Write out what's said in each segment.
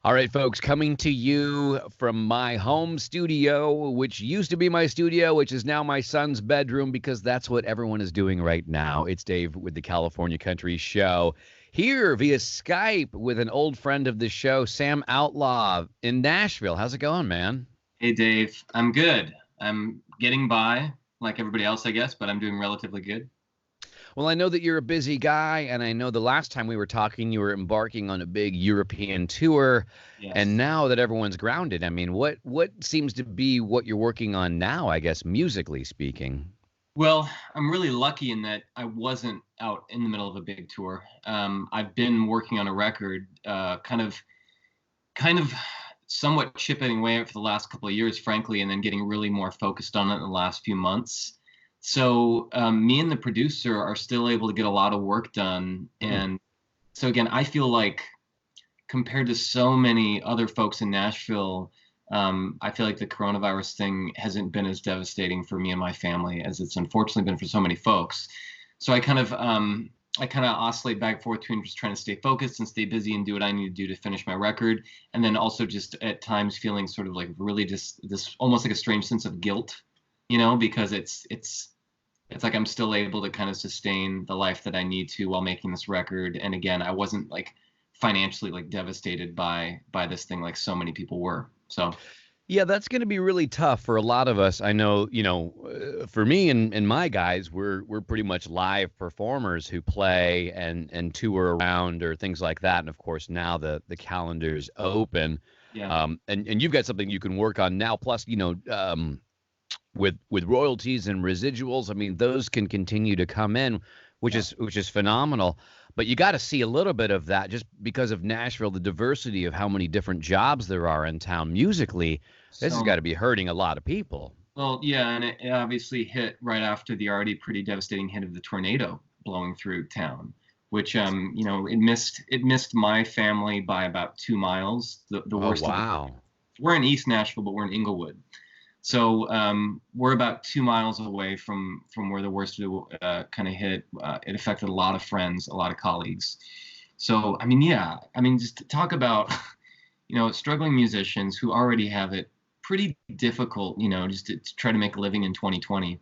All right, folks, coming to you from my home studio, which used to be my studio, which is now my son's bedroom because that's what everyone is doing right now. It's Dave with the California Country Show here via Skype with an old friend of the show, Sam Outlaw in Nashville. How's it going, man? Hey Dave, I'm good. I'm getting by like everybody else, I guess, but I'm doing relatively good. Well, I know that you're a busy guy, and I know the last time we were talking, you were embarking on a big European tour. And Yes. now that everyone's grounded, I mean, what seems to be what you're working on now, I guess, musically speaking? Well, I'm really lucky in that I wasn't out in the middle of a big tour. I've been working on a record, kind of somewhat chipping away at it for the last couple of years, frankly, and then getting really more focused on it in the last few months. So me and the producer are still able to get a lot of work done. Hmm. And so again, I feel like compared to so many other folks in Nashville, I feel like the coronavirus thing hasn't been as devastating for me and my family as it's unfortunately been for so many folks. So I kind of oscillate back and forth between just trying to stay focused and stay busy and do what I need to do to finish my record, and then also just at times feeling sort of like really just this almost like a strange sense of guilt, because it's like I'm still able to kind of sustain the life that I need to while making this record. And again, I wasn't like financially like devastated by this thing like so many people were. So Yeah, that's going to be really tough for a lot of us. I know, for me and my guys, we're pretty much live performers who play and tour around or things like that. And of course, now the calendar's open, yeah. and you've got something you can work on now. Plus, with royalties and residuals, I mean, those can continue to come in, Yeah. which is phenomenal. But you got to see a little bit of that just because of Nashville, the diversity of how many different jobs there are in town musically. This has So got to be hurting a lot of people. well, yeah, and it obviously hit right after the already pretty devastating hit of the tornado blowing through town, which it missed my family by about 2 miles. The Oh, worst of it. wow. We're in East Nashville, but we're in Inglewood. So we're about 2 miles away from where the worst of it kind of hit. It affected a lot of friends, a lot of colleagues. So I mean, yeah, I mean, just to talk about struggling musicians who already have it pretty difficult, just to try to make a living in 2020.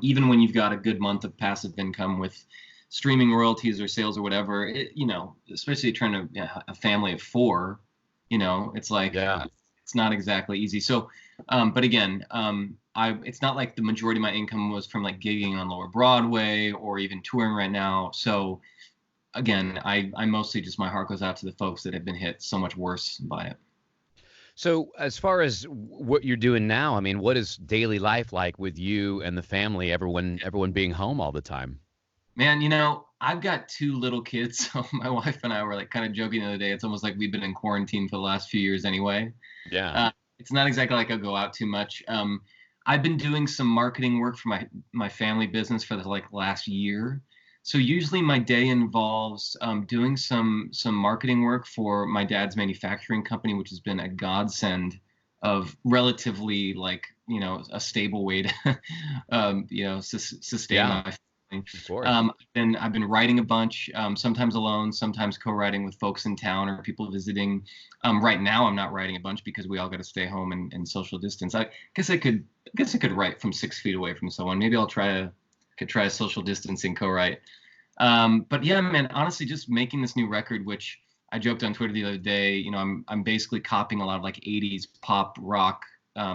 Even when you've got a good month of passive income with streaming royalties or sales or whatever, especially trying to a family of four, it's like Yeah. it's not exactly easy. So, but again, it's not like the majority of my income was from like gigging on Lower Broadway or even touring right now. So again, I mostly just my heart goes out to the folks that have been hit so much worse by it. So, as far as what you're doing now, I mean, what is daily life like with you and the family, everyone being home all the time? Man, I've got two little kids, so my wife and I were like kind of joking the other day. It's almost like we've been in quarantine for the last few years anyway. Yeah. It's not exactly like I go out too much. I've been doing some marketing work for my family business for the like last year. So usually my day involves doing some marketing work for my dad's manufacturing company, which has been a godsend of relatively like a stable way to sustain Yeah, my family. of course. I've been writing a bunch, sometimes alone, sometimes co-writing with folks in town or people visiting. Right now, I'm not writing a bunch because we all got to stay home and social distance. I guess I could write from 6 feet away from someone. Maybe could try a social distancing co-write. But yeah, man, honestly, just making this new record, which I joked on Twitter the other day. I'm basically copying a lot of like '80s pop rock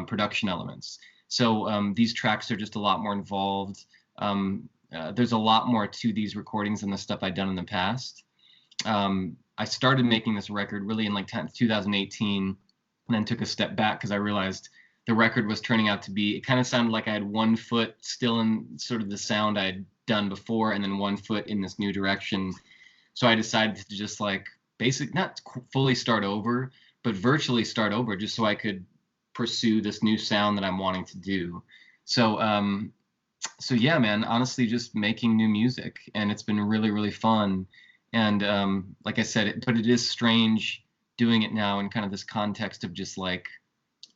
production elements. So these tracks are just a lot more involved. There's a lot more to these recordings than the stuff I'd done in the past. I started making this record really in like 2018, and then took a step back because I realized the record was turning out to be. It kind of sounded like I had one foot still in sort of the sound I had done before, and then one foot in this new direction. So I decided to just like not fully start over, but virtually start over, just so I could pursue this new sound that I'm wanting to do. So so yeah, man, honestly, just making new music, and it's been really, really fun. And like I said, but it is strange doing it now in kind of this context of just like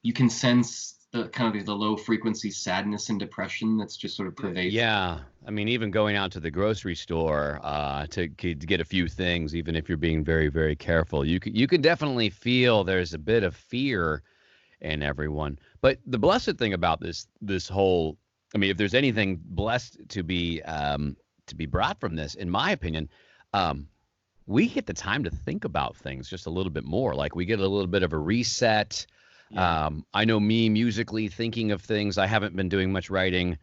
you can sense the kind of the low frequency sadness and depression that's just sort of pervasive. Yeah, I mean, even going out to the grocery store to get a few things, even if you're being very, very careful, you can definitely feel there's a bit of fear in everyone. But the blessed thing about this whole, I mean, if there's anything blessed to be brought from this, in my opinion, we get the time to think about things just a little bit more. Like we get a little bit of a reset. Yeah. I know me musically thinking of things. I haven't been doing much writing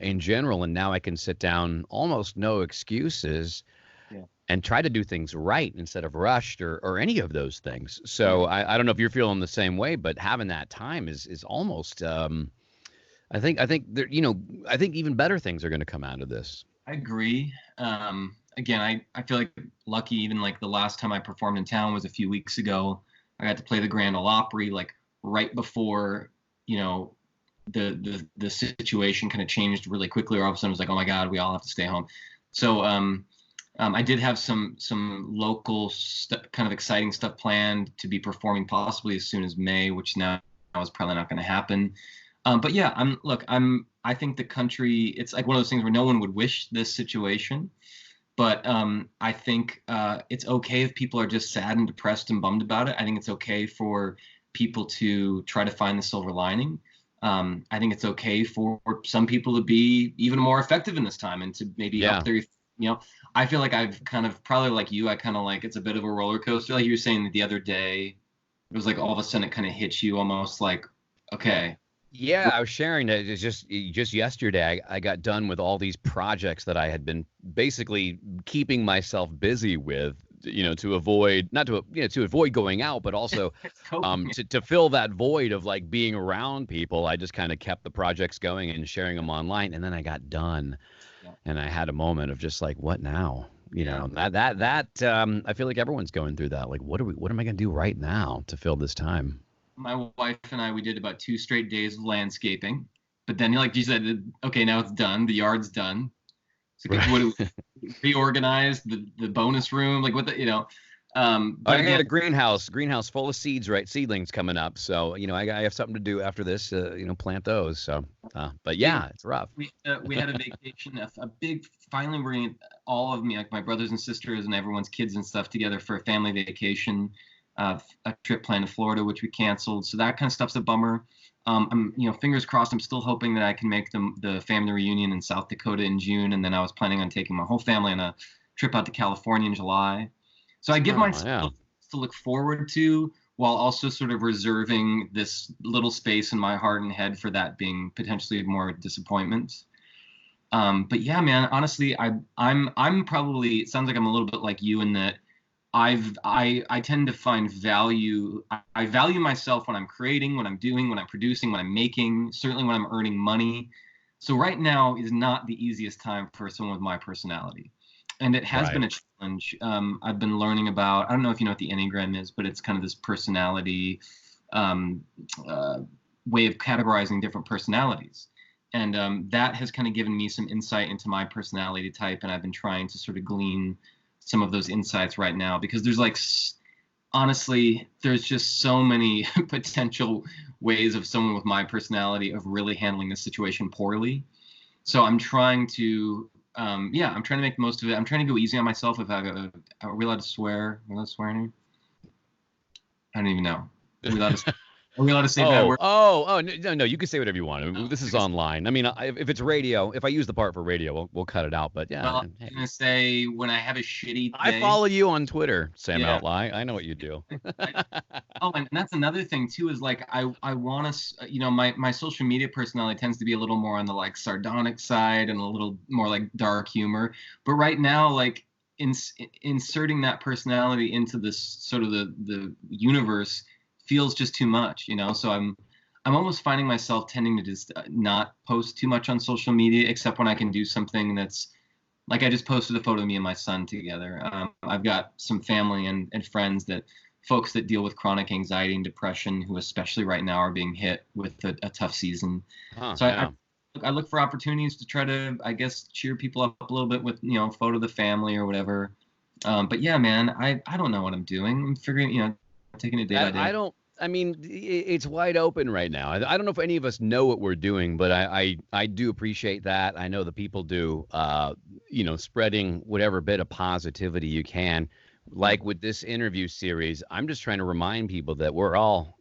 in general, and now I can sit down, almost no excuses, Yeah. and try to do things right instead of rushed or any of those things. So I don't know if you're feeling the same way, but having that time is almost. I think there, I think even better things are going to come out of this. I agree. Again, I feel like lucky. Even like the last time I performed in town was a few weeks ago. I got to play the Grand Ole Opry like right before the situation kind of changed really quickly. Or all of a sudden it was like, oh my God, we all have to stay home. So I did have some local kind of exciting stuff planned to be performing possibly as soon as May, which now is probably not going to happen. But yeah, I think the country, it's like one of those things where no one would wish this situation. But I think it's okay if people are just sad and depressed and bummed about it. I think it's okay for people to try to find the silver lining. I think it's okay for some people to be even more effective in this time and to maybe help their, I feel like I've kind of, probably like you, I kind of like, it's a bit of a roller coaster. Like you were saying that the other day, it was like all of a sudden it kind of hits you almost like, okay. Yeah, I was sharing that. It's just yesterday, I got done with all these projects that I had been basically keeping myself busy with, to avoid, not to, to avoid going out, but also to fill that void of like being around people. I just kind of kept the projects going and sharing them online. And then I got done and I had a moment of just like, what now? I feel like everyone's going through that. Like, what am I going to do right now to fill this time? My wife and I, we did about 2 straight days of landscaping, but then like you said, okay, now it's done. The yard's done. So what do we reorganize the bonus room? Like what but I got a greenhouse full of seedlings coming up. So, I have something to do after this, plant those. So, but yeah, it's rough. We had a vacation, a big, finally we're going to, all of me, like my brothers and sisters and everyone's kids and stuff together for a family vacation. A trip planned to Florida, which we canceled. So that kind of stuff's a bummer. I'm, fingers crossed. I'm still hoping that I can make the family reunion in South Dakota in June, and then I was planning on taking my whole family on a trip out to California in July. So I give myself to look forward to, while also sort of reserving this little space in my heart and head for that being potentially more disappointment. But yeah, man, honestly, I'm probably, it sounds like I'm a little bit like you in that. I tend to find value. I value myself when I'm creating, when I'm doing, when I'm producing, when I'm making, certainly when I'm earning money. So right now is not the easiest time for someone with my personality. And it has been a challenge. I've been learning about, I don't know if you know what the Enneagram is, but it's kind of this personality way of categorizing different personalities. And that has kind of given me some insight into my personality type. And I've been trying to sort of glean some of those insights right now, because there's like, honestly, there's just so many potential ways of someone with my personality of really handling this situation poorly. So I'm trying to, I'm trying to make the most of it. I'm trying to go easy on myself. If are we allowed to swear? Are we allowed to swear in here? I don't even know. Are we allowed to say bad words? No, you can say whatever you want. This is online. I mean, if it's radio, if I use the part for radio, we'll cut it out. But yeah. Well, I'm going to say when I have a shitty day. I follow you on Twitter, Sam Outlaw. I know what you do. And that's another thing too, is like I want to, my social media personality tends to be a little more on the like sardonic side and a little more like dark humor. But right now, like inserting that personality into this sort of the universe feels just too much, so I'm almost finding myself tending to just not post too much on social media, except when I can do something that's like, I just posted a photo of me and my son together. I've got some family and friends, folks that deal with chronic anxiety and depression, who especially right now are being hit with a tough season. I look for opportunities to try to, I guess, cheer people up a little bit with, a photo of the family or whatever. But yeah, man, I don't know what I'm doing. I'm figuring, taking it day by day. I mean, it's wide open right now. I don't know if any of us know what we're doing, but I do appreciate that. I know the people do, spreading whatever bit of positivity you can. Like with this interview series, I'm just trying to remind people that we're all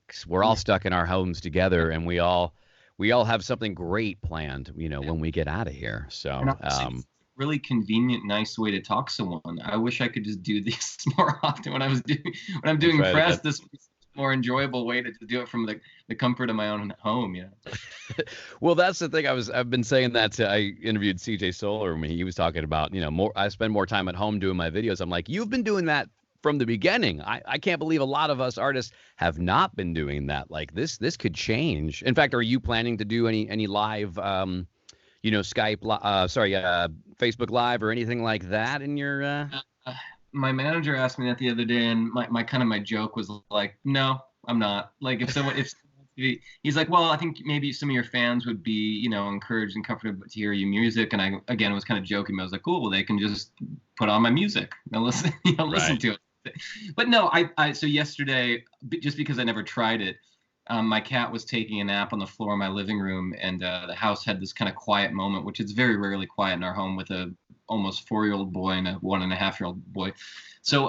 stuck in our homes together, and we all have something great planned, when we get out of here. So, And honestly, it's a really convenient, nice way to talk to someone. I wish I could just do this more often when I'm doing try to press. get- This would be a more enjoyable way to do it from the comfort of my own home. Well, that's the thing. I've been saying that I interviewed CJ Solar when he was talking about, more. I spend more time at home doing my videos. I'm like, you've been doing that from the beginning. I can't believe a lot of us artists have not been doing that. Like this could change. In fact, are you planning to do any live, Skype, Facebook Live or anything like that in your? My manager asked me that the other day, and my joke was like, no, I'm not. Like if he's like, well, I think maybe some of your fans would be, encouraged and comforted to hear your music. And I, again, was kind of joking. I was like, cool, well, they can just put on my music and listen, listen Right. to it. But no, so yesterday, just because I never tried it, my cat was taking a nap on the floor of my living room, and the house had this kind of quiet moment, which is very rarely quiet in our home, with a almost 4-year-old boy and a 1.5-year-old boy. So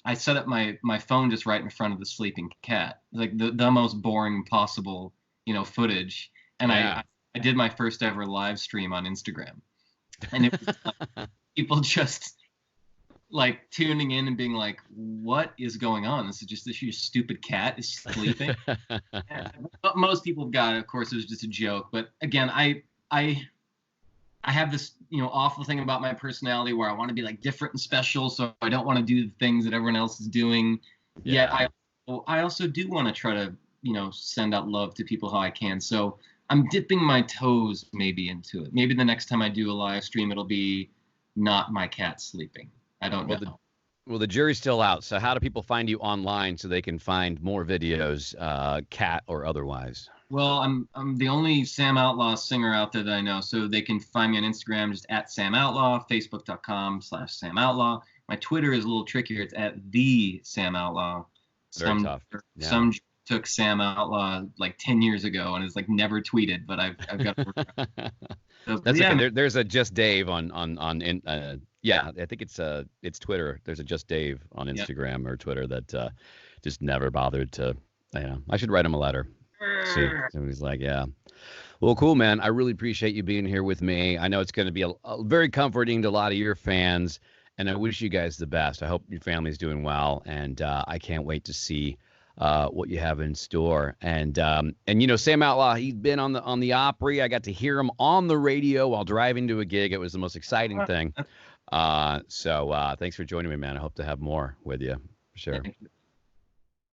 I set up my phone just right in front of the sleeping cat, like the most boring possible, footage. And Yeah. I did my first ever live stream on Instagram, and it was like, people just like tuning in and being like, what is going on? This is just this stupid cat is sleeping. But most people got it. Of course, it was just a joke. But again, I have this, awful thing about my personality where I want to be like different and special. So I don't want to do the things that everyone else is doing. Yet I also do want to try to, send out love to people how I can. So I'm dipping my toes maybe into it. Maybe the next time I do a live stream, it'll be not my cat sleeping. I don't know. Well, the jury's still out. So how do people find you online so they can find more videos, cat or otherwise? Well, I'm the only Sam Outlaw singer out there that I know, so they can find me on Instagram just at Sam Outlaw, Facebook.com/Sam Outlaw. My Twitter is a little trickier. It's at the Sam Outlaw. Very tough. Yeah. Some took Sam Outlaw like 10 years ago and is like never tweeted, but I've got to work on it. So, That's yeah, okay. There's a Just Dave I think it's Twitter. There's a Just Dave on Instagram or Twitter that just never bothered to. I should write him a letter. See, somebody's like, yeah. Well, cool, man. I really appreciate you being here with me. I know it's going to be a very comforting to a lot of your fans, and I wish you guys the best. I hope your family's doing well, and I can't wait to see what you have in store. And Sam Outlaw, he's been on the Opry. I got to hear him on the radio while driving to a gig. It was the most exciting thing. So thanks for joining me, man. I hope to have more with you for sure.